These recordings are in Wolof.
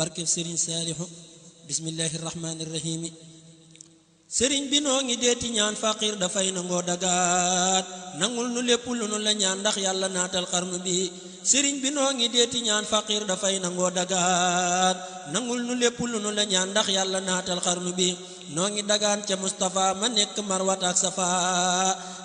barke Serigne Salihu bismillahir rahmanir rahim Serigne bi noo ngi deeti ñaan faqir dafay nangoo dagaat nangul nu lépp lu nu la ñaan ndax yàlla naatal xarnu bi Serigne bi noo ngi deeti ñaan faqir dafay nangoo dagaat nangul nu lépp lu nu la ñaan ndax yàlla naatal xarnu bi noo ngi dagaan ca Mustafa ma nekk marwat ak safa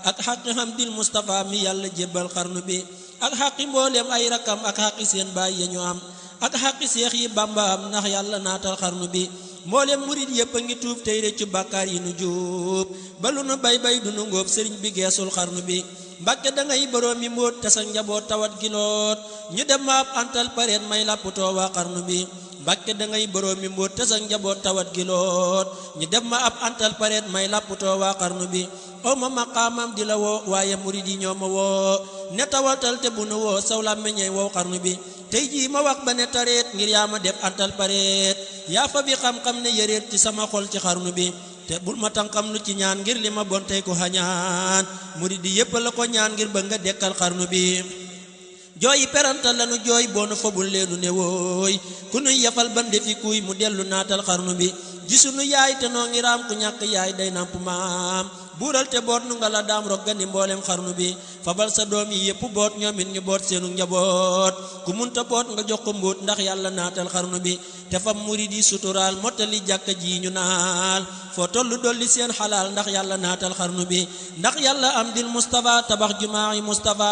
ak xaqi hamdil Mustafa mi yàlla jébbal xarnu bi ak xaqi mbooleem ay rakam ak xaqi seen baay ya ñu am ak xaqi seex yi Bamba am ndax yàlla naatal xarnu bi mboolem murid yépp a ngi tuub tey réccu bàkkaar yi nu juub balu nu bay du nu ngóob sëriñ bi geesul xarnu bi Mbàkke dangay boroomi mbóot te sa njaboot tawat giloot ñu dem ma ab antal pareet may lapputoo waa xarnu bi Mbàkke dangay boroomi mbóot te sa njaboot tawat giloot ñu dem ma ab antal pareet may lapputoo waa xarnu bi aw ma maqaamam di la woo waaye murid yi ñoo ma woo ne tawatal te bu nu woo saw la meññee wow xarnu bi tey jii ma wax ba ne tareet ngir yaa ma def antal pareet yaa fa bi xam-xam ne yëreet ci sama xol ci xarnu bi te bul ma tànkam lu ci ñaan ngir li ma bon tey ko xañaan murid yi yépp la ko ñaan ngir ba nga dekkal xarnu bi jooyi perantal lanu jooy boonu fobul leenu ne wooy ku nuy yafal ban defi kuy mu dellu naatal xarnu bi gisunu yaay te noo ngi raam ku ñàkk yaay day namp maam buural te boot nu nga la daam roggani mboolem xarnu bi fabal sa doom yi yépp boot ñoomit ñu boot seenu njaboot ku munta boot nga jox ko mbóot ndax yàlla naatal xarnu bi te fam murid yi suturaal mottali jàkka ji ñu naal foo tollu dolli seen xalaal ndax yàlla naatal xarnu bi ndax yàlla am dil Mustafa tabax jumaa yi Mustafa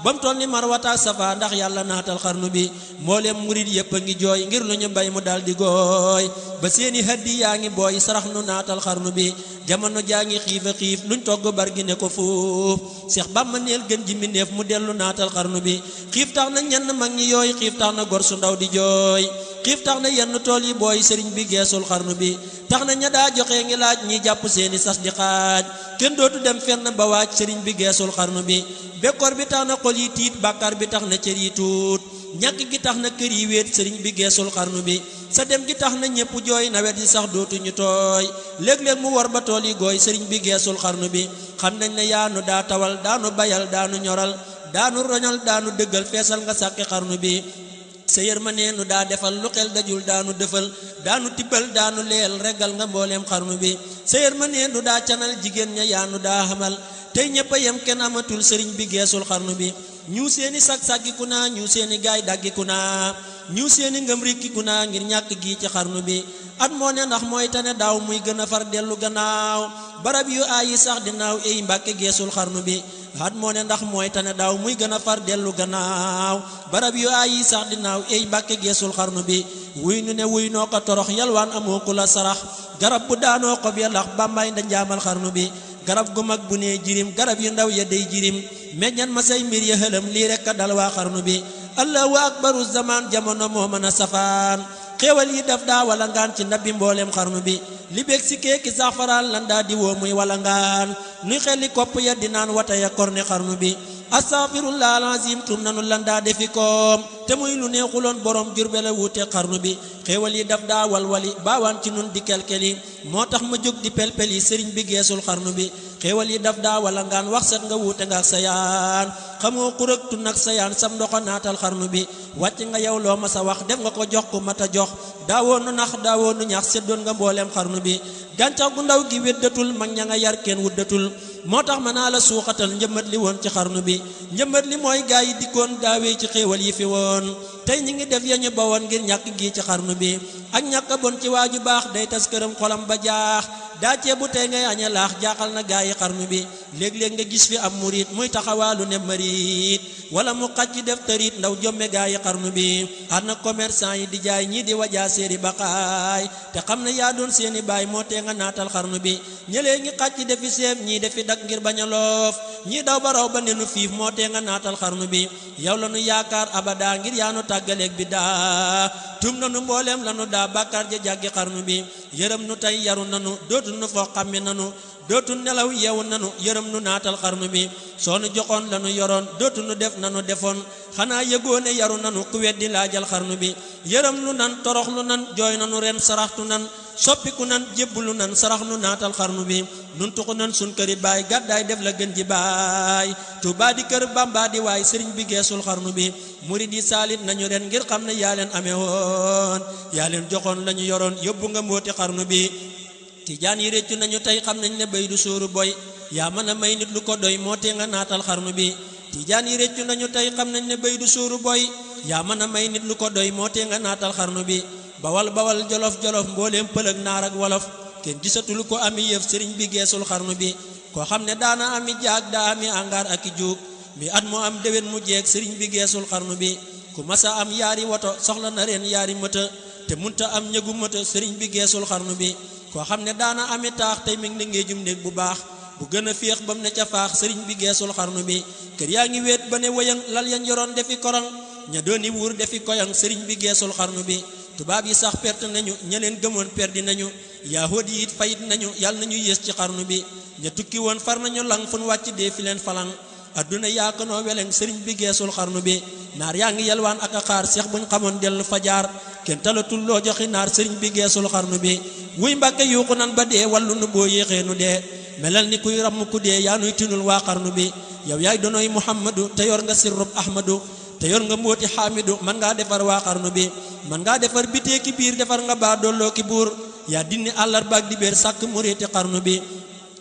bam toll ni marwata safa ndax yàlla naatal xarnu bi mboolem murid yépp a ngi jooy ngir lu ñu bay mu dal di gooy ba seeni haddi yaa ngi booy sarax nu naatal xarnu bi jamono jaa ngi xiifa xiif luñ togg bargi ne ko fuuf Seex Bàmba neel gën ji mbindéef mu dellu naatal xarnu bi xiif tax na ñenn mag ñi yooy xiif tax na gor su ndaw di jooy xiif tax na yenn tool yi booy sëriñ bi geesul xarnu bi tax na ña daa joxe ngi laaj ñi jàpp seeni sas di xaaj kenn dootu dem fenn ba waaj sëriñ bi geesul xarnu bi bekkoor bi tax na xol yi tiit bàkkaar bi tax na cër yi tuut ñàkk gi tax na kër yi wéet sëriñ bi geesul xarnu bi sa dem gi tax na ñépp jooy nawet yi sax dootuñu tooy léeg-léeg mu war ba tool yi gooy sëriñ bi geesul xarnu bi xam nañ ne yaanu daa tawal daanu bayal daanu ñoral daanu roñal daanu dëggal feesal nga sàkki xarnu bi sa yërmande nu daa defal lu xel dajul daanu dëfal daanu tibbal daanu leel reggal nga mbooleem xarnu bi sa yërmande nu daa canal jigéen ña yaanu daa xamal tey ñëpp a yem kenn amatul sëriñ bi geesul xarnu bi ñu seeni sag-saggiku naa ñu seeni gaay daggiku naa ñu seeni ngëm rikkiku naa ngir ñàkk gi ci xarnu bi at moo ne ndax mooy tane daaw muy gën a far dellu gannaaw barab yu ayi sax dinaaw ey Mbàkke geesul xarnu bi at moo ne ndax mooy tane daaw muy gën a far dellu gannaaw barab yu ayi sax dinaaw ey Mbàkke geesul xarnu bi wuy nu ne wuy noo ko torox yalwaan amoo ku la sarax garab bu daanoo xob ya lax Bàmbaay nda njaamal xarnu bi garab gu mag bu ne jirim garab yu ndaw ya day jirim meññan ma say mbir ya xëlam lii rekk a dal waa xarnu bi allahu akbaru zaman jamono moo mën a safaan xéewal yi daf daa wala ngaan ci ndabbi mboolem xarnu bi li beeg si keeki sax faral lan daa di woo muy wala ngaan nuy xelli kopp ya di naan wata ya korne xarnu bi astaghfirullah alazim tum nanu lan daa defi koom te muy lu neexuloon borom Jurbel a wuute xarnu bi xéewal yi daf daa walwali baawaan ci nun di kelkeli moo tax ma jóg di pelpeli sëriñ bi geesul xarnu bi xéewal yi daf daa wala ngaan wax set nga wuute nga ak sa yaan xamoo xurëg tun ak sa yaan sam ndoxo naatal xarnu bi wàcc nga yow loo ma sa wax def nga ko jox ku mat a jox daawoonu nax daawoonu ñax seddoon nga mbooleem xarnu bi gàncax gu ndaw gi weddatul mag ña nga yar kenn wuddatul moo tax ma naa la suuxatal njëmbat li woon ci xarnu bi njëmbat li mooy gaa yi dikkoon daawee ci xéewal yi fi woon tey ñi ngi def yañu ba woon ngir ñàkk gi ci xarnu bi ak ñàkk bon ci waaju baax day tas këram xolam ba jaax daa ceebu tey ngay aña laax jaaxal na gaa yi xarnu bi léeg-léeg nga gis fi am murit muy taxawaalu ne marit wala mu xaj ci def tërit ndaw jomme gaa yi xarnu bi ana commerçant yi di jaay ñii di wajaa seeri baqaay te xam ne yaa doon seeni baay moo tee nga naatal xarnu bi ñëlee ngi xaj ci defi seef ñii defi dak ngir bañ a loof ñii daw ba raw ba nenu fiif moo tee nga naatal xarnu bi yow la nu yaakaar abada ngir yaa nu tàggaleeg bi daa tum nanu mbooleem la nu daa bàkkaar ja jàggi xarnu bi yërëm nu tey yaru nanu dootu nu fo xammi nanu dootu nelaw yeewu nanu yërëm nu naatal xarnu bi soo nu joxoon lanu yoroon dootu nu def nanu defoon xanaa yëgoone yaru nanu ku weddi laajal xarnu bi yërëm nu nan toroxlu nan jooy nanu ren saraxtu nan soppiku nan jébbulu nan sarax nu naatal xarnu bi nun tuxu nan sun këri baay gàddaay def la gën ji baay Tuubaa di kër Bamba di waay sëriñ bi geesul xarnu bi murid yi saalit nañu ren ngir xam ne yaa leen amee woon yaa leen joxoon lañu yoroon yóbbu nga mbooti xarnu bi tijaan yi réccu nañu tey xam nañ ne bay du sóoru boy yaa mën a may nit lu ko doy moo tee nga naatal xarnu bi tijaan yi réccu nañu tey xam nañ ne bay du sóoru boy yaa mën a may nit lu ko doy moo tee nga naatal xarnu bi bawal bawal jolof jolof mbooleem pël ak naar ak wolof kenn gisatul ko ami yëf sëriñ bi geesul xarnu bi koo xam ne daana ami jaag daa ami angaar ak i juug mi at moo am déwén mu jeeg sëriñ bi geesul xarnu bi ku masa am yaari woto soxla na ren yaari mëta te munta am ñëgu mëta sëriñ bi geesul xarnu bi koo xam ne daana ami taax tey mi ngi ngéejum néeg bu baax bu gën a féex bam ne ca faax sëriñ bi geesul xarnu bi kër yaa ngi wéet ba ne wëyang lal yañ yoroon defi korong ña dooni wuur defi koyang sëriñ bi geesul xarnu bi tubaab yi sax perte nañu ña leen gëmoon perdi nañu yahood yi it fayit nañu yàlla nañu yées ci xarnu bi ña tukki woon far nañu lang fu nu wàcc dee fi leen falang adduna yaakanoo weleng sëriñ bi geesul xarnu bi naar yaa ngi yelwaan ak a xaar seex buñ xamoon dellu fajaar kenn talatul loo joxi naar sëriñ bi geesul xarnu bi wuy mbàkke yuuxu nan ba dee wallu nu boo yéexee nu dee melal ni kuy ramm ku dee yaa nuy tinul waa xarnu bi yow yaay donoy muhammadu te yor nga sirrub ahmadu te yor nga mbooti xaamidu man ngaa defar waa xarnu bi man ngaa defar bitee ki biir defar nga baa dolloo ki buur yaa dinni àllarbaak di béer sàkk muréeti xarnu bi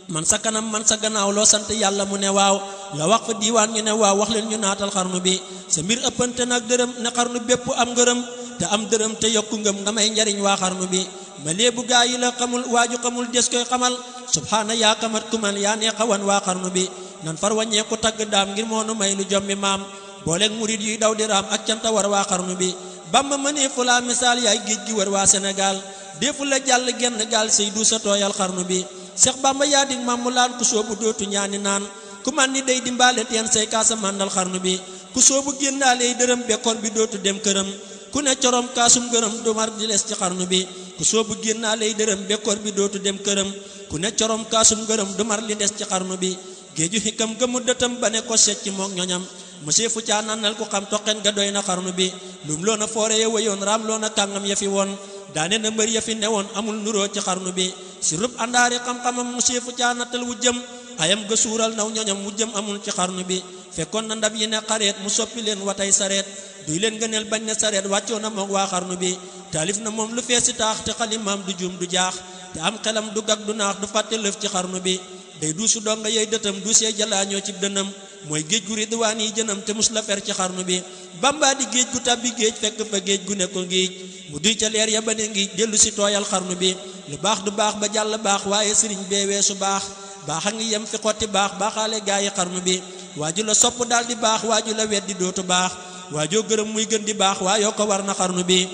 man sa kanam man sa gannaaw loo sant yàlla mu ne waaw la wax fa diiwaan ñu ne waaw wax leen ñu naatal xarnu bi sa mbir ëppante nag dërëm ne xarnu bépp am ngërëm te am dërëm te yokku ngëm nga may njariñ waa xarnu bi ma léebu gaa yi la xamul waaju xamul des koy xamal subhaana yaa kamat kumal yaa nee xawan waa xarnu bi nan far wàññeeku tagg daam ngir moonu may lu jommi maam booleeg murid yuy daw di raam ak canta war waa xarnu bi Bamba mënee fu laa misaal yaay géej gi wër waa Sénégal defu la jàll genn gaal say du sa tooyal xarnu bi Seex Bamba yaa dig maam mu laan ku soobu dootu ñaani naan ku man ni day dimbaale teen say kaasa màndal xarnu bi ku soobu génnaaley dërëm bekkoor bi dootu dem këram ku ne corom kaasum gërëm du mar di les ci xarnu bi ku soobu génnaaley dërëm bekkoor bi dootu dem këram ku ne corom kaasum gërëm du mar li des ci xarnu bi géeju xikam gëmu dëtam ba ne ko secc mook ñoñam monsieur fu caa nannal ku xam toqen ga doy na xarnu bi lum loo na foore ya wëyoon raam loo na kàngam ya fi woon daane na mbër ya fi newoon amul nuroo ci xarnu bi si rub àndaari xam-xamam monsieur fu caa nattal wu jëm ayam ga suural naw ñoñam wu jëm amul ci xarnu bi fekkoon na ndab yi ne xareet mu soppi leen watay sareet duy leen gëneel bañ ne sareet wàccoo na moog waa xarnu bi taalif na moom lu feesi taax te xalimaam du juum du jaax te am xelam du gag du naax du fàtte lëf ci xarnu bi day duusu donga yey dëtam duusee jalaañoo ci dënam mooy géej gu ridwaan yi jënam te mus la fer ci xarnu bi Bamba di géej gu tàbbi géej fekk fa géej gu nekko ngiij mu duy ca leer ya ba ne ngiij dellu si tooyal xarnu bi lu baax du baax ba jàll baax waaye sëriñ bee weesu baax baax a ngi yem fi xotti baax baaxaale gaa yi xarnu bi waaju la sopp daal di baax waaju la weddi dootu baax waajoo gërëm muy gën di baax waayoo ko war na xarnu bi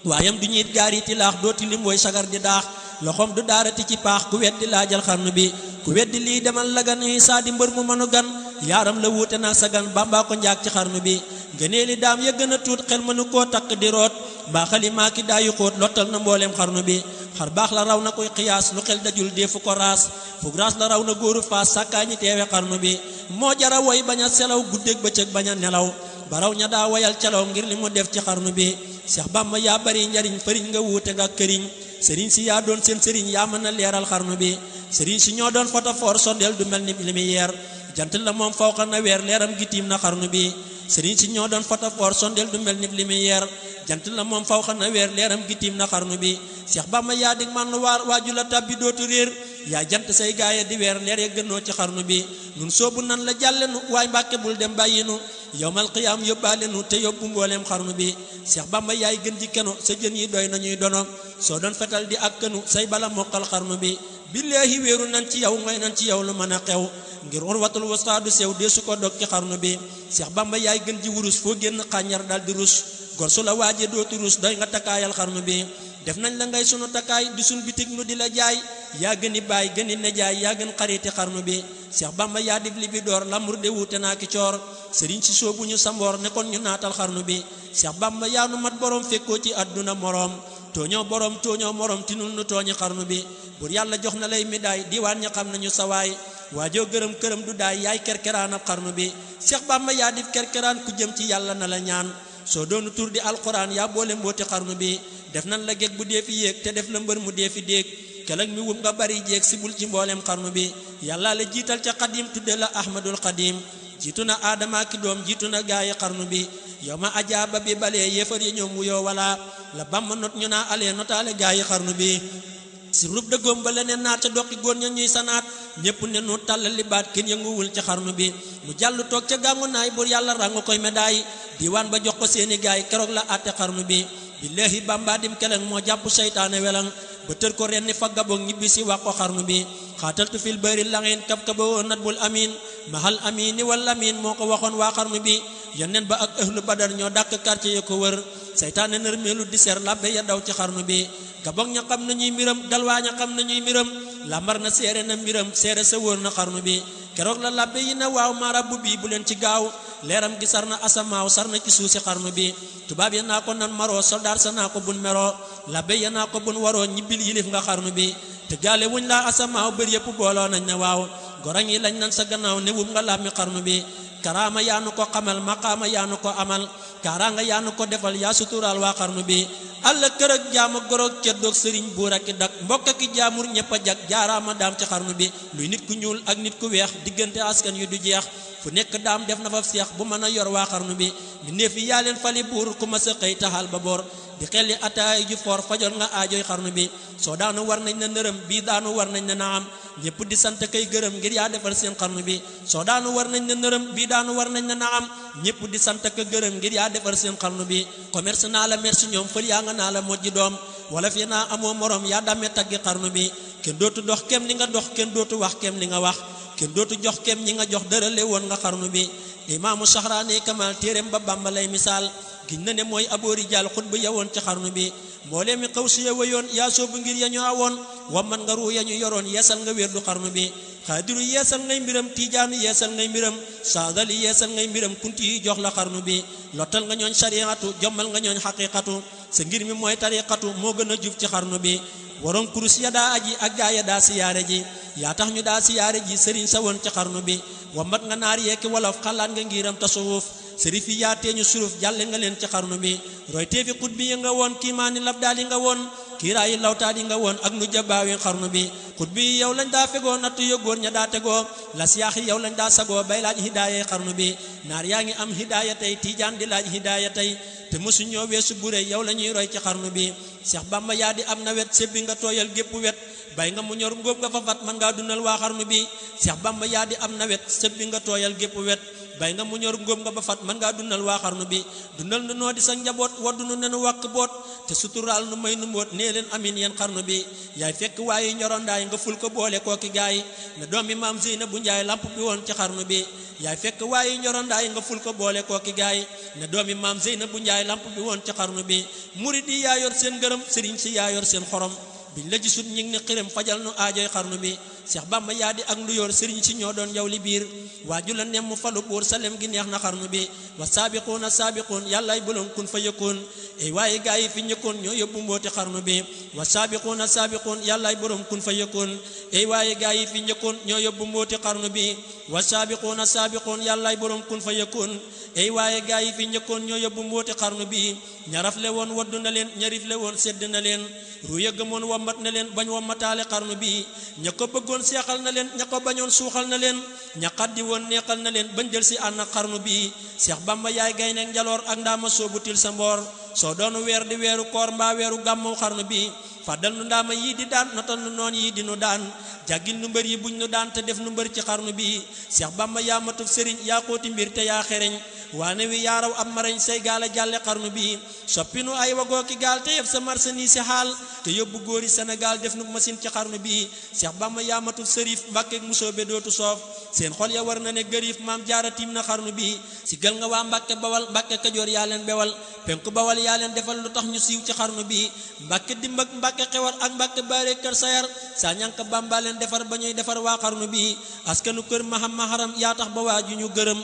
waayam du ñiit gaar yi ti laax dooti lim mooy sagar di daax loxoom du daarati ci paax ku weddi laajal xarnu bi ku weddi lii demal la gan yi saa di mbër mu mënu gan yaaram la wuute nag sa gan Bamba ko njaag ci xarnu bi ngëneeli daam ya gën a tuut xel mënu koo takk di root mbaa xalimaa ki daayu xóot lottal na mbooleem xarnu bi xar baax la raw na koy xiyaas lu xel dajul deefu ko raas fug raas la raw na góoru faas sàkkaa ñi teewe xarnu bi moo jara woy bañ a selaw guddeeg bëccëg bañ a nelaw baraw ña daa woyal calaw ngir li mu def ci xarnu bi Seex Bamba yaa bari njariñ fëriñ nga wuute nga këriñ sëriñ si yaa doon seen sëriñ yaa mën a leeral xarnu bi sëriñ si ñoo doon fotofoor sondeel du mel ni lumière jant la moom fawqa na weer leeram gi tiim na xarnu bi sëriñ si ñoo doon fotofoor sondeel du mel ni lumière jant la moom fawqa na weer leeram gi tiim na xarnu bi Seex Bamba yaa dig man waar waaju la tabbi dootu réer yaa jant say gaaya di weer leer ya gënoo ci xarnu bi nun soobu nan la jàllenu waay Mbàkke bul dem bàyyinu yowmal qiyaam yóbbaalenu te yóbbu mbooleem xarnu bi Seex Bamba yaay gën ji keno sa jën yi doy nañuy dono soo doon fetal di ak kënu say bala mokkal xarnu bi billaahi wéeru nan ci yow ngoy nan ci yow lu mën a xew ngir urwatul wastaadu sew deesu ko dog ci xarnu bi Seex Bamba yaay gën ji wurus foo génn xàññar dal di rus gor su la waaje dootu rus doy nga takkaayal xarnu bi def nañ la ngay sunu takkaay di sun bitig nu di la jaay yaa gëni baay gëni ne jaay yaa gën xariti xarnu bi Seex Bamba yaa dib li bi door lamur de wuute naa ki coor sëriñ si soobu ñu samboor ne kon ñu naatal xarnu bi Seex Bamba yaa nu mat borom fekkoo ci àdduna moroom tooñoo morom tinul nu tooñi xarnu bi bur yàlla jox na lay médaille diwaan ña xam nañu sawaay waajoo gërëm këram du daay yaay kerkeraanab xarnu bi Seex Bamba yaa dib kerkeraan ku jëm ci yàlla na la ñaan soo doonu tur di alquran yaa boole mbooti xarnu bi def nan la gég bu dee fi yéeg te def la mbër mu dee fi déeg kelag mi wum nga bari jéeg si bul ci mboolem xarnu bi yàlla la jiital ca xadim tudde la ahmadul xadim jiitu na aadama ki doom jiitu na gaayi xarnu bi yow ma ajaaba bi balee yéefar yi ñoom wuyoo wala la Bamba not ñu naa alee notaale gaayi xarnu bi si rub de góom ba leneen naat ca doqi góor ña ñuy sanaat ñépp ne nu tàllal li baat kenn yënguwul ci xarnu bi mu jàll toog ca gàngu naay bur yàlla rangu koy médaille diwaan ba jox ko seeni gaay keroog la àtte xarnu bi billahi Bamba dim keleng moo jàpp seytaane welang ba tër ko renni fa gabog ñibbi si wax ko xarnu bi xaataltu fil bëri langeen kab kaba woon nat bul amin mahal amini wal amin moo ko waxoon waa xarnu bi yonneen ba ak ahlu badar ñoo dàkk quartier ya ko wër seytaane nërmeelu di ser labbe ya daw ci xarnu bi gabog ña xam nañuy mbiram galwaa ña xam nañuy mbiram lambar na seere na mbiram seere sa wóor na xarnu bi keroog la labbe yi na waaw marabu bi bu leen ci gaaw leeram gi sar na asamaaw sar na ci suusi xarnu bi tubaab ya naa ko nan maroo soldaar sa naa ko bun meroo labbe ya naa ko bun waroo ñibbil yilif nga xarnu bi te gaale wuñ laa asamaaw bër yëpp booloo nañ ne waaw gorañ yi lañ nan sa gannaaw ne wum nga làmmi xarnu bi karaama yaanu ko xamal maqaama yaanu ko amal kaaraanga yaanu ko defal yaa suturaal waa xarnu bi alla kër ak jaam ak goroog ceddoog sëriñ buur ak dak mbokk ak jaamur ñëpp a jag jaaraama daam ci xarnu bi luy nit ku ñuul ak nit ku weex diggante askan yu du jeex fu nekk daam def na fa seex bu mën a yor waa xarnu bi mi neef yi yaa leen fali buur ku ma sa xëy taxal ba boor di xelli ataay ju foor fajoon nga aajoy xarnu bi soo daanu war nañ na nërëm bii daanu war nañ na naam ñëpp di sant kay gërëm ngir yaa defar seen xarnu bi soo daanu war nañ na nërëm bii daanu war nañ na naam ñëpp di sant ka gërëm ngir yaa defar seen xarnu bi commerce naa la merci ñoom fël yaa nga naa la mojji doom wala fi naa amoo morom yaa dammee taggi xarnu bi kenn dootu dox kem li nga dox kenn dootu wax kem li nga wax kenn dootu jox kem ñi nga jox dërale woon nga xarnu bi imaamu saxraani kamal téeréem ba Bamba lay misaal giñ na ne mooy aboori jàll xut bu yawoon ci xarnu bi mboolee mi xaw si ya wayoon yaa soobu ngir ya ñu awoon wamman nga ruu ya ñu yoroon yeesal nga wér du xarnu bi xaadiru yeesal ngay mbiram tiijaanu yeesal ngay mbiram saadali yeesal ngay mbiram kunti yi jox la xarnu bi lottal nga ñooñ sariatu jommal nga ñooñ xaqiqatu sa ngir mi mooy tariqatu moo gën a jub ci xarnu bi waroon kurus ya daa aji ak gaa ya daa siyaare ji yaa tax ñu daa siyaare ji sëriñ sa woon ci xarnu bi wambat nga naar yeeki wolof xalaat nga ngiram tasawuf sëriñ fi yaa teeñu suruf jàlle nga leen ci xarnu bi roy teefi xut bi yi nga woon kiimaani lab daal yi nga woon kiiraayi lawtaat yi nga woon ak nu jabaawi xarnu bi xut bi yow lañ daa fegoo natt yo góor ña daa tegoo las yaaxi yow lañ daa sagoo bay laaj hidaaya xarnu bi naar yaa ngi am hidaaya tey tiijaan di laaj hidaaya tey te mosu ñoo weesu bure yow la ñuy roy ci xarnu bi Seex Bamba yaa di am nawet sebbi nga tooyal gépp wet bay nga mu ñor ngóob nga fa fat man ngaa dundal waa xarnu bi Seex Bamba yaa di am nawet sebbi nga tooyal gépp wet bay nga mu ñor ngóob nga ba fat man ngaa dundal waa xarnu bi dundal nu noo di sa njaboot waddu nu nenu wàkk boot te suturaal nu may nu mboot nee leen amin yeen xarnu bi yaay fekk waaye ñorondaay nga ful ko boole kooki gaay ne doomi maam Zeyna bu njaay lamp bi woon ci xarnu bi yaay fekk waaye ñorondaay nga ful ko boole kooki gaay ne doomi maam Zeyna bu njaay lamp bi woon ci xarnu bi murid yi yaa yor seen ngërëm sëriñ si yaa yor seen xorom biñ la gisut ñi ngi ne xiram fajal nu aajoy xarnu bi Seex Bamba yaa di ak nduyoor sëriñ si ñoo doon yow li biir waaju la nem mu falu buur salem gi neex na xarnu bi wa saabiquuna saabiquun yàllaay bulon kun fa yëkkoon ey waaye gaa yi fi ñëkkoon ñoo yóbbu mbooti xarnu bi wa saabiquuna saabiquun yàllaay borom kun fa yëkkoon ey waaye gaa yi fi ñëkkoon ñoo yóbbu mbooti xarnu bi wa saabiquuna saabiquun yàllaay borom kun fa yëkkoon ey waaye gaa yi fi ñëkkoon ñoo yóbbu mbooti xarnu bi ñarafle woon waddu na leen ñarifle woon sedd na leen ru yëggamoon wambat na leen bañ wammataale xarnu bi ña ko bëggoon seexal na leen ña ko bañoon suuxal na leen ña xaddi woon neexal na leen bañ jël si ànd ak xarnu bi Seex Bamba yaay gaynde njaloor ak ndaama soobutil sa mboor soo doonu weer di weeru koor mbaa weeru gàmmu xarnu bi fàddal nu ndaama yii di daan notal nu noon yii di nu daan jàggil nu mbër yi buñ nu daan te def nu mbër ci xarnu bi Seex Bamba yaa matuf sëriñ yaa xóoti mbir te yaa xereñ waane wi yaaraw ab marañ say gaala jàlle xarnu bi soppi nu ay wagoo ki gaal te yëpp sa marchandise si xaal te yóbbu góori Sénégal def nu machine ci xarnu bi Seex Bamba yaa matuf sërif Mbàkke musóobe dootu soof seen xol ya war na ne gërif maam jaara tiim na xarnu bi si gël nga waa Mbàkke bawal Mbàkke Kajoor yaa leen bewal penku bawal yaa leen defal lu tax ñu siiw ci xarnu bi Mbàkke dimb ak Mbàkke xewar ak Mbàkke baare kër sayar saa ñànk Bamba leen defar ba ñuy defar waa xarnu bi askanu kër maham maharam yaa tax ba waa ju ñu gërëm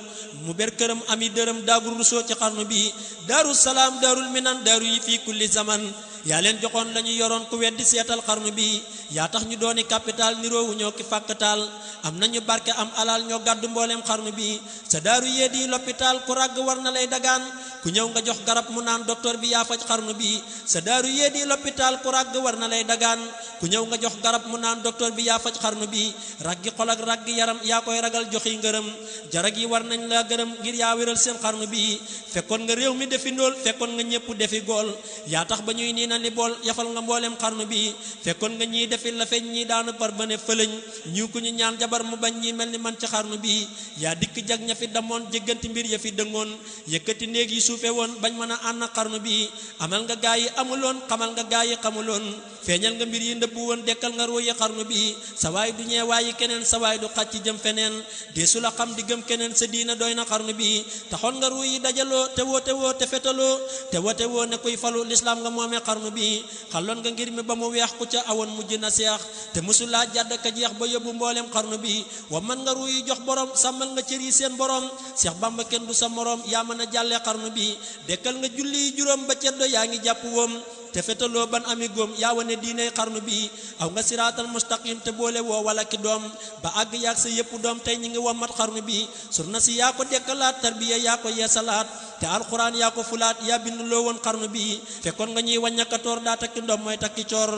mu ber këram ami dërëm daagul rusoo ci xarnu bi daaru salaam daarul minan daaru yi fii kulli zaman yaa leen joxoon la ñu yoroon ku weddi seetal xarnu bi yaa tax ñu dooni capital niroowu ñoo ki fàkkatal am nañu barke am alal ñoo gàddu mbooleem xarnu bi sa daaru yee di l'hôpital ku ràgg war na lay dagaan ku ñëw nga jox garab mu naan docteur bi yaa faj xarnu bi sa daaru yee di l'hôpital ku ràgg war na lay dagaan ku ñëw nga jox garab mu naan docteur bi yaa faj xarnu bi raggi xol ak raggi yaram yaa koy ragal joxi ngërëm jarag yi war nañ la gërëm ngir yaa wéral seen xarnu bi fekkoon nga réew mi defi ndóol fekkoon nga ñëpp defi gool yaa tax ba ñuy nii na li bool yafal nga mbooleem xarnu bi fekkoon nga ñii defi la feeñ ñii daanu par ba ne fëlëñ ñii ku ñu ñaan jabar mu bañ ñii mel ni man ci xarnu bi yaa dikk jag ña fi damoon jégganti mbir ya fi dëngoon yëkkati néeg yi suufe woon bañ mën a ànd xarnu bi amal nga gaa yi amuloon xamal nga gaa yi xamuloon feeñal nga mbir yi ndëbb woon dekkal nga ruuyi xarnu bi sa waay du ñee waayi keneen sa waay du xàcc jëm feneen deesu la xam di gëm keneen sa diina doy na xarnu bi taxoon nga ruuyi dajaloo te woo te fetaloo te woo ne kuy falu lislaam nga moomee xarnu bi xaloon nga ngir mi ba mu weex ku ca awoon mujj na seex te musulaa jàdd ka jeex ba yóbbu mbooleem xarnu bi wa man nga ruuyi jox borom sàmmal nga cër yi seen borom Seex Bamba kenn du sa morom yaa mën a jàllee xarnu bi dekkal nga julli juróom ba ceddo yaa ngi jàpp woom te fetaloo ban ami góom yaa wane diiney xarnu bi aw nga siraatal mustaqim te boole woo wala ki doom ba àgg yaag sa yëpp doom tey ñi ngi wammat xarnu bi surna si yaa ko dekkalaat tarbiya yaa ko yeesalaat te alxuraan yaa ko fulaat yaa binduloo woon xarnu bi fekkoon nga ñuy wàññakatoor daa takki ndoom mooy takki coor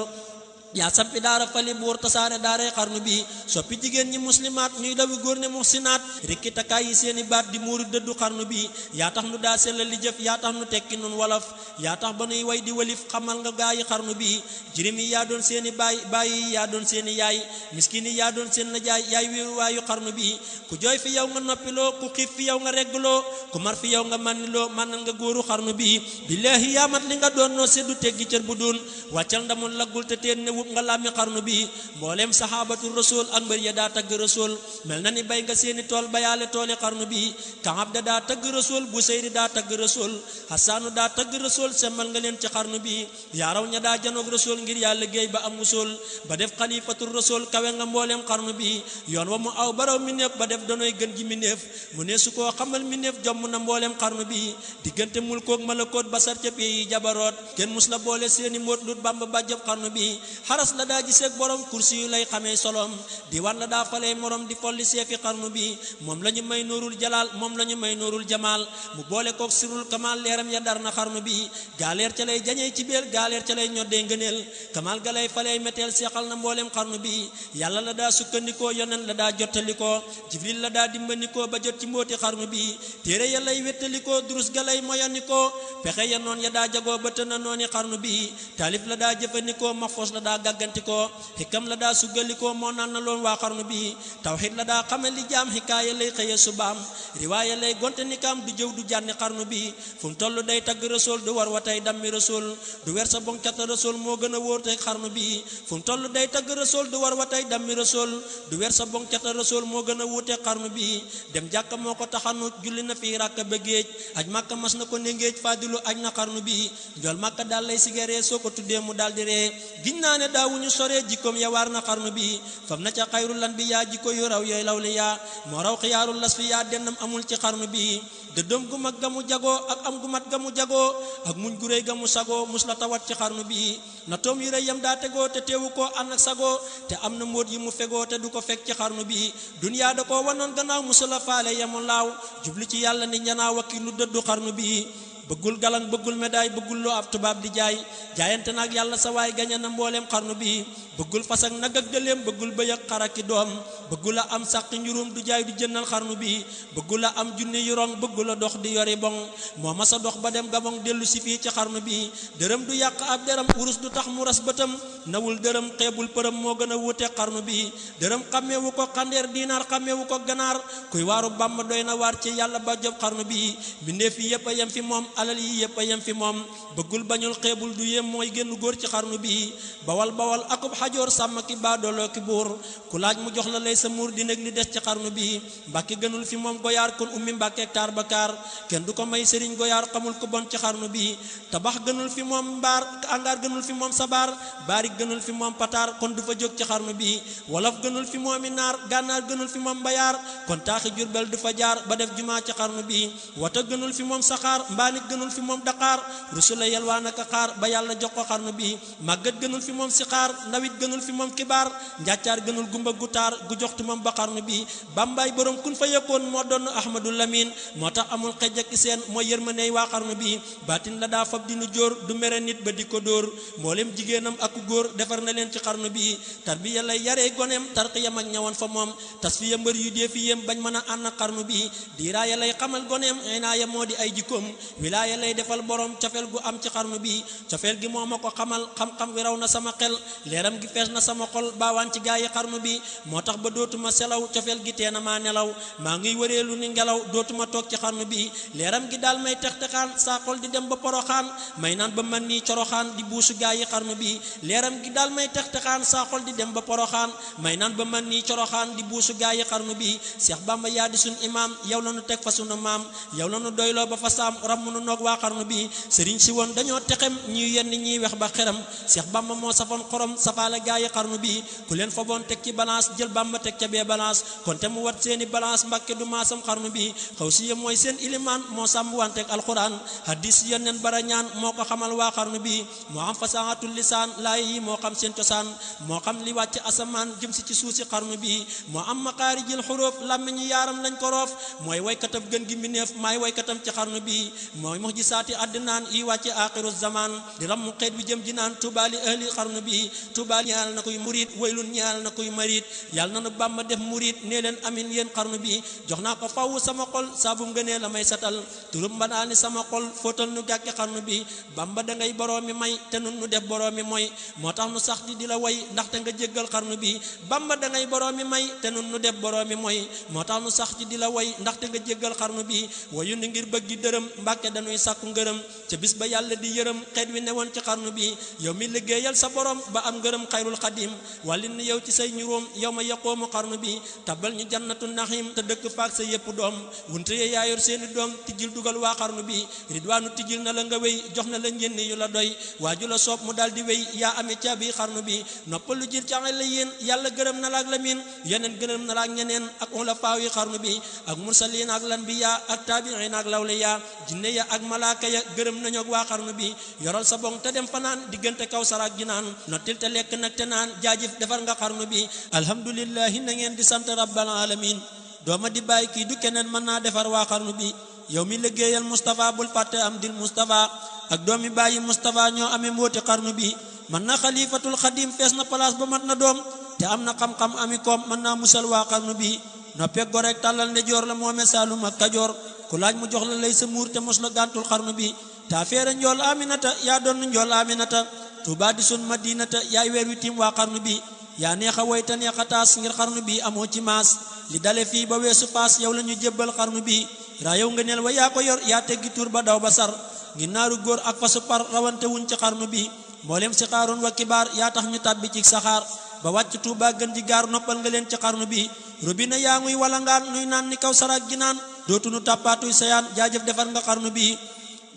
yaa sampi daara fali buur tasaare daaray xarnu bi soppi jigéen ñi muslimaat ñuy dawi góor ne muhsinaat rikki takkaay yi seeni baat di muuru dëddu xarnu bi yaa tax nu daa sellal li jëf yaa tax nu tekki nun wolof yaa tax ba nuy way di walif xamal nga gaa yi xarnu bi jirim yi yaa doon seeni baay yi yaa doon seeni yaay miskin yi yaa doon seen najaay yaay wéeruwaayu xarnu bi ku jooy fi yow nga noppiloo ku xiif fi yow nga reggloo ku mar fi yow nga mànniloo mànnal nga góoru xarnu bi billaahi yaa mat li nga doon noo seddu teggi cër bu dun wàccal ndamul laggul te teen ne nga làmmi xarnu bi mbooleem saxaabatu rasul ak mbër ya daa tagg rasul mel na ni bay nga seeni tool bayaale tooli xarnu bi Kaab da daa tagg rasul Busayri daa tagg rasul Hasaanu daa tagg rasul semmal nga leen ci xarnu bi yaaraw ña daa janoog rasul ngir yaa liggéey ba am musul ba def xalifatu rasul kawe nga mbooleem xarnu bi yoon wa mu aw baraw mi néef ba def danoy gën ji mi néef mu ne su koo xamal mi néef jomm na mbooleem xarnu bi diggante mulkoog malakoot basar ca yi jabaroot kenn mus la boole seeni mbóot lut Bamba bàjjab xarnu bi xaras la daa giseeg borom kursi yu lay xamee solom di wan la daa falee morom di folli seefi xarnu bi moom la ñu may nuurul jalaal moom la ñu may nuurul jamaal mu boole kook sirul kamaal leeram ya dar na xarnu bi gaaleer ca lay jañee ci biir gaaleer ca lay ñoddee ngëneel kamaal ga lay faley meteel seexal na mbooleem xarnu bi yàlla la daa sukkandikoo yonen la daa jottalikoo jibril la daa dimbandikoo ba jot ci mbooti xarnu bi téere ya lay wettalikoo durus ga lay moyanikoo pexe ya noon ya daa jagoo ba tëna nooni xarnu bi taalif la daa jëfandikoo maxfoos la daa gàggantikoo xikam la daa suggalikoo moo naan na loon waa xarnu bi tawxid la daa xamal li jaam xikaaya lay xëye subaam riwaaya lay gonte nikaam du jëw du jànni xarnu bi fu mu toll day tagg rasul du war wa tey dammi rasul du wer sa bonkata rasul moo gën a wóor tey xarnu bi fu mu toll day tagg rasul du war wa tey dammi rasul du wer sa bonkata rasul moo gën a wuute xarnu bi dem jàkka moo ko taxanu julli na fii ràkka ba géej aj màkka mas na ko ne ngéej faadilu aj na xarnu bi njool màkka daal lay sigaree soo ko tuddee mu daal di ree giñ naa ne daawuñu soree jikkoom ya waar na xarnu bi fam na ca xayrul lan bi yaa jikko yu raw yooyu law li yaa moo raw xiyaarul las fi yaa dennam amul ci xarnu bi dëddëm gu mag ga mu jagoo ak am gu mat ga mu jagoo ak muñ gu réy ga mu sagoo mus la tawat ci xarnu bi na toom yu rëy yam daa tegoo te teewu koo ànd ak sagoo te am na mbóot yi mu fegoo te du ko fekk ci xarnu bi duniyaa da koo wanoon gannaaw musula faale yamu laaw jubli ci yàlla ni ñanaa wakki lu dëddu xarnu bi bëggul galang bëggul médaille bëggul loo ab tubaab di jaay jaayante nag yàlla sa waay gañe na mbooleem xarnu bi bëggul fas ak nag ak gëléem bëggul bëy ak xar ak doom bëggul a am sàqi njurum du jaay du jëndal xarnu bi bëggul a am junni yu rong bëggul a dox di yori bong moo ma sa dox ba dem gabong dellu si fii ci xarnu bi dërëm du yàq ab deram urus du tax mu ras bëtam nawul dërëm xeebul përëm moo gën a wuute xarnu bi dërëm xàmmeewu ko xandeer diinaar xàmmeewu ko ganaar kuy waaru Bàmba doy na waar ci yàlla ba job xarnu bi mbindeef fi yëpp a yem fi moom alal yi yëpp a yem fi moom bëggul bañul xeebul du yem mooy génn góor ci xarnu bi bawal bawal akub xajoor sàmm ki baadooloo ki buur ku laaj mu jox la lay sa muur di nég li des ci xarnu bi Mbàkke gënul fi moom goyaar kon ummi Mbàkke taar bakaar kenn du ko may sëriñ goyaar xamul ko bon ci xarnu bi tabax gënul fi moom mbaar angaar gënul fi moom sabar baari gënul fi moom pataar kon du fa jóg ci xarnu bi wolof gënul fi moomi naar gànnaar gënul fi moom mbayaar kon taaxi Jurbel du fa jaar ba def jumaa ci xarnu bi wata gënul fi moom saxaar mbaanit gënul fi moom daqaar rusula yelwaa naka xaar ba yàlla jox ko xarnu bi màggat gënul fi moom si xaar ndawit gënul fi moom kibaar njàccaar gënul gumba gutaar gu joxtu moom ba xarnu bi bambaay borom kun fa yëkkoon moo doon ahmadou lamin moo tax amul xej ak seen mooy yërmaney waa xarnu bi baatin la daa fab dinu jóor du mere nit ba di ko dóor mboolem jigéenam ak góor defar na leen ci xarnu bi tarbiya lay yaree goneem tarqiyam ak ñawoon fa moom tasfiya mbër yu dee fi yem bañ mën a ànd xarnu bi diiraaya lay xamal goneem inaaya moo di ay jikkoom wilaaya lay defal borom cofeel gu am ci xarnu bi cofeel gi moo ma ko xamal xam-xam wi raw na sama xel leeram gi fees na sama xol baawaan ci gaa yi xarnu bi moo tax ba dootuma selaw cofeel gi teena maa nelaw maa ngiy wëreelu ni ngelaw dootuma toog ci xarnu bi leeram gi daal may textexaan saa xol di dem ba poroxaan may naan ba man nii coroxaan di buusu gaa yi xarnu bi leeram gi daal may textexaan saa xol di dem ba poroxaan may naan ba man nii coroxaan di buusu gaa yi xarnu bi Seex Bamba yaa di sun imaam yow la nu teg fa sunu maam yow la nu doyloo ba fa saam ram nu noog waa xarnu bi sëriñ si woon dañoo texem ñuy yenn ñiy wex ba xeram Seex Bamba moo safoon xorom safaale gaa yi xarnu bi ku leen fa boon teg ci balance jël Bamba teg ca bee balance kon te mu wat seeni balance Mbàkke du maasam xarnu bi xaw si yem mooy seen ilimaan moo sàmm wanteeg alquran hadis yonneen bara ñaan moo ko xamal waa xarnu bi moo am fasaatul lisaan laay yi moo xam seen cosaan moo xam li wàcc asamaan jëm si ci suuf si xarnu bi moo am maqaarijil xuruuf làmmiñu yaaram lañ ko roof mooy waykatam gën gi mbindeef maay waykatam ci xarnu bi mooy mox ji saati àddinaan yi wàcce axiru zaman di ram mu xeet wi jëm ji naan tubaali ahli xarnu bi tubaali ñaal na koy murit waylun ñaal na koy marit yàlla na nu Bàmba def murit nee leen amin yéen xarnu bi jox naa ko faw sama xol saabum ngënee la may satal turum mbanaani sama xol fóotal nu gàkki xarnu bi Bàmba da ngay boroomi may te nun nu def boroomi mooy moo tax nu sax di la way ndaxte nga jéggal xarnu bi Bàmba da ngay boroomi may te nun nu def boroomi mooy moo tax nu sax di la way ndaxte nga jéggal xarnu bi wayu ni ngir bëgg di dërëm Mbàkke dañuy sàkku ngërëm ca bis ba yàlla di yërëm xeet wi newoon ci xarnu bi yow mi liggéeyal sa borom ba am ngërëm xayrul xadim wàlli ni yow ci say ñuróom yow ma yaqoomu xarnu bi tabal ñu jannatu naxim te dëkk faak sa yëpp doom wunte ye yaayor seeni doom tijjil dugal waa xarnu bi ridwaanu tijjil na la nga wéy jox na la njënni yu la doy waaju la soob mu daal di wéy yaa amee caabi xarnu bi noppalu jir caxe la yéen yàlla gërëm na la ak lamin yeneen gërëm na la ak ñeneen ak ulafaa yi xarnu bi ak mursaliin ak lanbiya ak taabiin ak lawliya jinne ya ak malaaka ya gërëm nañu ak waa xarnu bi yoral sa bong te dem fanaan diggante kaw saraak jinaan nottil te lekk nag te naan jaajëf defar nga xarnu bi alhamdulillahi na ngeen di sant rabbal alamin dooma di bàyyi kii du keneen mën naa defar waa xarnu bi yow mi liggéeyal Moustapha bul fàtte am dil Moustapha ak doomi bàyyi Moustapha ñoo amee mbooti xarnu bi mën na xalifatul xadim fees na place ba mat na doom te am na xam-xam ami koom mën naa musal waa xarnu bi noppee go rek tàllal ndejoor la moome Saalum ak Kajoor ku laaj mu jox la lay sa muur te mos la gàntul xarnu bi taa feere njool aminata yaa doon njool aminata Tuubaa di sun madinata yaay weer wi tiim waa xarnu bi yaa neexa woy te neexa taas ngir xarnu bi amoo ci maas li dale fii ba weesu paas yow la ñu jébbal xarnu bi raa yow nga neel wa yaa ko yor yaa teggi tur ba daw ba sar ngir naaru góor ak fasu par rawante wuñ ci xarnu bi mboolem si xaaroon wa kibaar yaa tax ñu tàbbi ci saxaar ba wàcc Tuubaa gën di gaar noppal nga leen ci xarnu bi robina yaa nguy walangaan nuy naan ni kaw saraak gi naan dootunu tàppaatuy sayaan jaajëf defar nga xarnu bi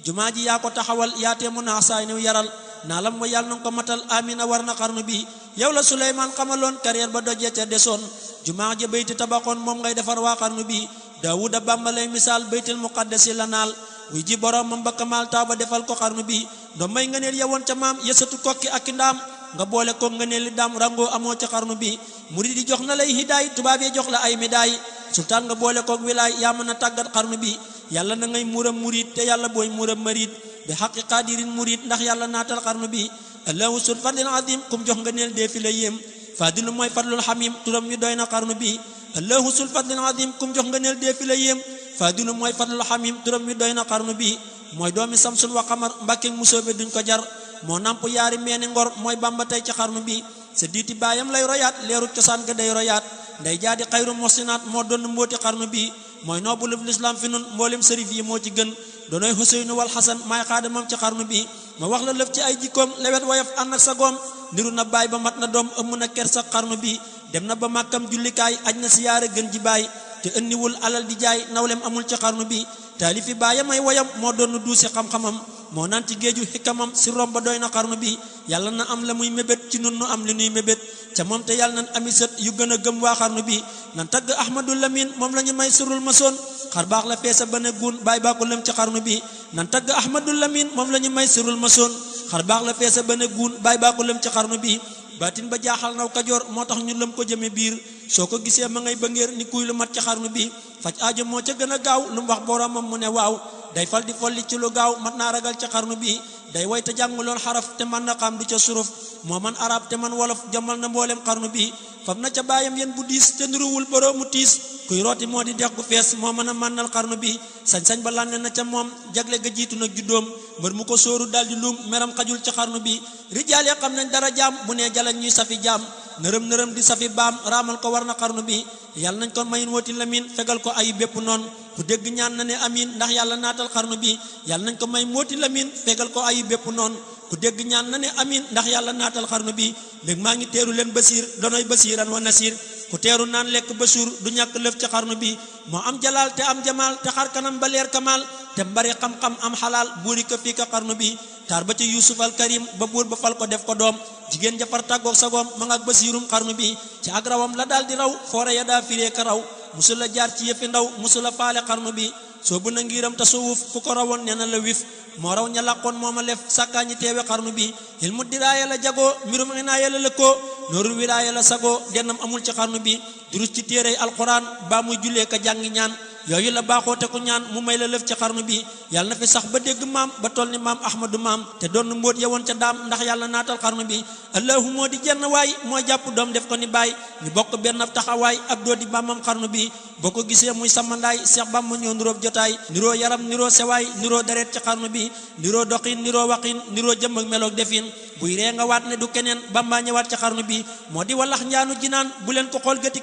jumaa ji yaa ko taxawal yaa tee mu naax saay niw yaral naa lam wa yàlla na ko matal amina war na xarnu bi yow la Suleymaan xamaloon carrière ba dojee ca desoon jumaa ja bayti tabaxoon moom ngay defar waa xarnu bi Daawuda Bàmba lay misaal baytil muqaddasi la naal wuy ji boroomam ba kamaal taw ba defal ko xarnu bi ndoom may nga neel yewoon ca maam yësatu kokki ak ndaam nga boole ko nga neel li daam rangoo amoo ca xarnu bi murid yi jox na lay hidaay tubaab yi jox la ay médaay sultaan nga boole koog wilaay yaa mën a tàggat xarnu bi yàlla na ngay muram murid te yàlla booy muram marid bi xaqi qaadirin murid ndax yàlla naatal xarnu bi allahu sul fadlil azim kum jox nga neel dee fi la yéem fadilu mooy fadlul xamim turam wi doy na xarnu bi allahu sul fadlil azim kum jox nga neel dee fi la yéem fadilu mooy fadlul xamim turam wi doy na xarnu bi mooy doomi samsun wa xamar mbàkke musóobe duñ ko jar moo namp yaari meeni ngor mooy Bàmba tey ci xarnu bi sa diiti baayam lay royaat leeru cosaan ga day royaat nday jaadi xayru moxsinaat moo doon mbooti xarnu bi mooy noobulub lislaam fi nun mboolem sërif yi moo ci gën doonoy Huseynu wal Hasan maay xaadamam ci xarnu bi ma wax la lëf ci ay jikkoom lewet woyof ànd ak sagoom niru na baay ba mat na doom ëmm na kersa xarnu bi dem na ba màkkam jullikaay aj na siyaare gën ji baay te ënniwul alal di jaay nawlem amul ci xarnu bi taalifi baayam ay woyam moo doon duusi xam-xamam moo naan ci géeju xikkamam si romba doy na xarnu bi yàlla na am la muy mébét ci nun nu am li nuy mébét ca moom te yàlla nan ami sët yu gën a gëm waa xarnu bi nan tagg Ahmadul Lamin moom la ñu may surul masoon xar baax la feesa ba ne guun baay baa ko lëm ci xarnu bi nan tagg Ahmadul Lamin moom la ñu may surul masoon xar baax la feesa ba ne guun baay baa ko lëm ci xarnu bi baatin ba jaaxal naw kajoor moo tax ñu lëm ko jëme biir soo ko gisee ma ngay bëngeer ni kuy lu mat ci xarnu bi faj aajo moo ca gën a gaaw lu mu wax boromam mu ne waaw day fal di folli ci lu gaaw mat naa ragal ci xarnu bi day way te jànguloon xaraf te man na xam du ca suruf moo man arab te man wolof jommal na mboolem xarnu bi fam na ca baayam yéen bu diis te nuruwul boroomu tiis kuy rooti moo di dex gu fees moo mën a mànnal xarnu bi sañ-sañ ba lànne na ca moom jagle ga jiitu nag juddoom mbër mu ko sóoru daldi luum meram xajul ci xarnu bi rijaal ya xam nañ dara jaam bu nee jalañ ñuy safi jaam nërëm di safi baam raamal ko war na xarnu bi yàlla nañ ko mayin wooti lamin fegal ko ayu bépp noon ku dégg ñaan na ne amin ndax yàlla naatal xarnu bi yàlla nañ ko may mooti lamin fegal ko ayu bépp noon ku dégg ñaan na ne amin ndax yàlla naatal xarnu bi léegi maa ngi teeru leen basiir donoy basiiran wa nasiir ku teeru naan lekk ba suur du ñàkk lëf ci xarnu bi moo am jalaal te am jamaal te xar kanam ba leer kamaal te mbari xam-xam am xalaal buuri ko fii ka xarnu bi taar ba ci Yuusuf al Karim ba buur ba fal ko def ko doom jigéen jafar tàggoog sagoom ma nga ak basiirum xarnu bi ci ak rawam la daal di raw foore ya daa firee ka raw musula jaar ci yëfi ndaw musula faale xarnu bi soo bu na ngiram tasawuf ku ko rawoon nee na la wif moo raw ña làqoon moo ma lef sàkkaa ñi teewe xarnu bi ilmu diraaya la jagoo mbirum inaaya la lëkkoo nooru wilaaya la sagoo dennam amul ci xarnu bi durus ci téerey alquran baa muy jullee ka jàngi ñaan yooyu la baaxoo te ku ñaan mu may la lëf ci xarnu bi yàlla na fi sax ba dégg maam ba toll ni maam ahmadu maam te doon mbóot yewoon ca daam ndax yàlla naatal xarnu bi allahu moo di jenn waay moo jàpp doom def ko ni baay ñu bokk benn taxawaay ab doo di bàmmam xarnu bi boo ko gisee muy samandaay Seex Bamba ñoo niróob jotaay niroo yaram niroo sewaay niroo deret ci xarnu bi niroo doxin niroo waxin niroo jëm ak meloog defin buy ree nga waat ne du keneen Bamba ñëwaat ci xarnu bi moo di walax njaanu jinaan bu leen ko xool gëti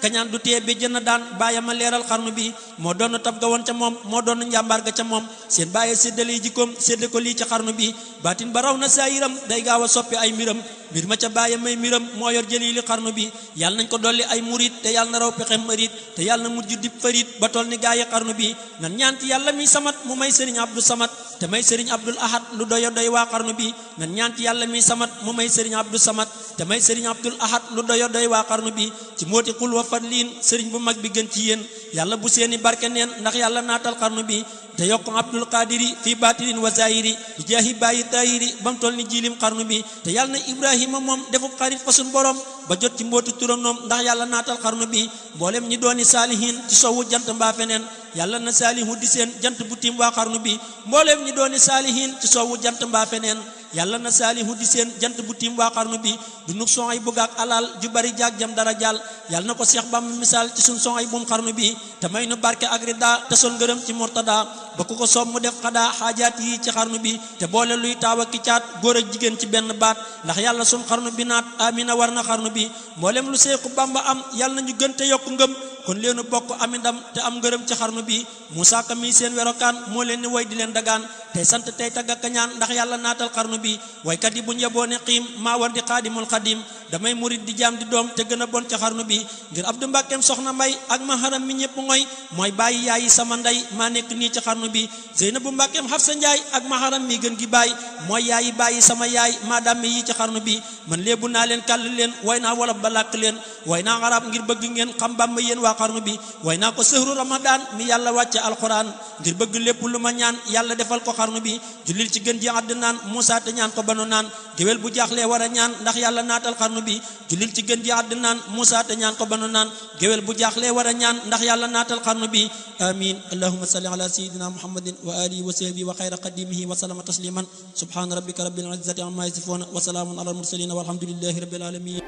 kañaan du tee bi jënn daan baayama leeral xarnu bi moo doon tab ga woon ca moom moo doon njàmbaar ga ca moom seen bàyyi séddale jikkoom sédde ko lii ci xarnu bi baatin ba raw na saayiram day gaaw a soppi ay mbiram mbir ma ca bàyyi may mbiram moo yor jëlili xarnu bi yàlla nañ ko dolli ay murit te yàlla na raw pexem marit te yàlla na mujj dib farit ba toll ni gaayi xarnu bi nan ñaanti yàlla mi samat mu may sëriñ Abdou Samat te may sëriñ Abdul Ahad lu doyo doy waa xarnu bi nan ñaanti yàlla mi samat mu may sëriñ Abdou Samat te may sëriñ Abdul Ahad lu doyo doy waa xarnu bi ci mooti xul wa fadliin sëriñ bu mag bi gën ci yéen yàlla bu seeni barke neen ndax yàlla naatal xarnu bi te yokk Abdul Qadiri fii baatinin wa zahiri bi jaahi bàyyi tahiri bam toll ni jiilim xarnu bi te yàlla na Ibrahima moom defu xarit fa sun borom ba jot ci mbooti turam noom ndax yàlla naatal xarnu bi mboolem ñi dooni saalihin ci sowu jant mbaa feneen yàlla na saalihu di seen jant bu tiim waa xarnu bi mboolem ñi dooni saalihin ci sowu jant mbaa feneen yàlla na saalihu di seen jant bu tiim waa xarnu bi du nuk son ay bugg ak alal ju bari jaag jam dara jàll yàlla na ko Seex Bamba misaal ci sun son ay buum xarnu bi te may nu barke ak rida te sol ngërëm ci murtada ba ku ko soob mu def xadaa xaajaat yi ci xarnu bi te boole luy taaw ak ki caat góor ak jigéen ci benn baat ndax yàlla sun xarnu bi naat amina war na xarnu bi mboolem lu Seexu Bamba am yàlla na ñu gën te yokk ngëm kon leenu bokk ami ndam te am ngërëm ci xarnu bi Moussa Ka mi seen werokaan moo leen ni way di leen dagaan tey sant tey tagga kañaan ndax yàlla naatal xarnu bi waykat yi buñ yeboo ne xiim maa war di xaadimul xadim damay murit di jaam di doom te gën a bon ci xarnu bi ngir Abdou Mbàkkeem soxna mbay ak maharam mi ñëpp ngoy mooy bàyyi yaayi sama ndey maa nekk nii ci xarnu bi Zeynabu Mbàkkeem Xafsa Njaay ak maharam mi gën gi baay mooy yaayi bàyyi sama yaay maa dàmme yi ci xarnu bi man léebu naa leen kàll leen way naa wolof ba làkk leen way naa arab ngir bëgg ngeen xam Bàmba yéen waa xarnu bi way naa ko sëhru ramadan mi yàlla wàcce alquran ngir bëgg lépp lu ma ñaan yàlla defal ko xarnu bi jullil ci gën ji àddinaan Muusaa te ñaan ko banu naan géwél bu jaaxlee war a ñaan ndax yàlla naatal xarnu bi jullil ci gën ji àddinaan Muusaa te ñaan ko banu naan géwél bu jaaxlee war a ñaan ndax yàlla naatal xarnu bi amin allahumma salli ala sayyidina muhammadin wa alihi wa sahbihi wa khayra qadimihi wa sallama tasliman subhana rabbika rabbil izzati amma yasifun wa salamun ala al mursalin walhamdulillahi rabbil alamin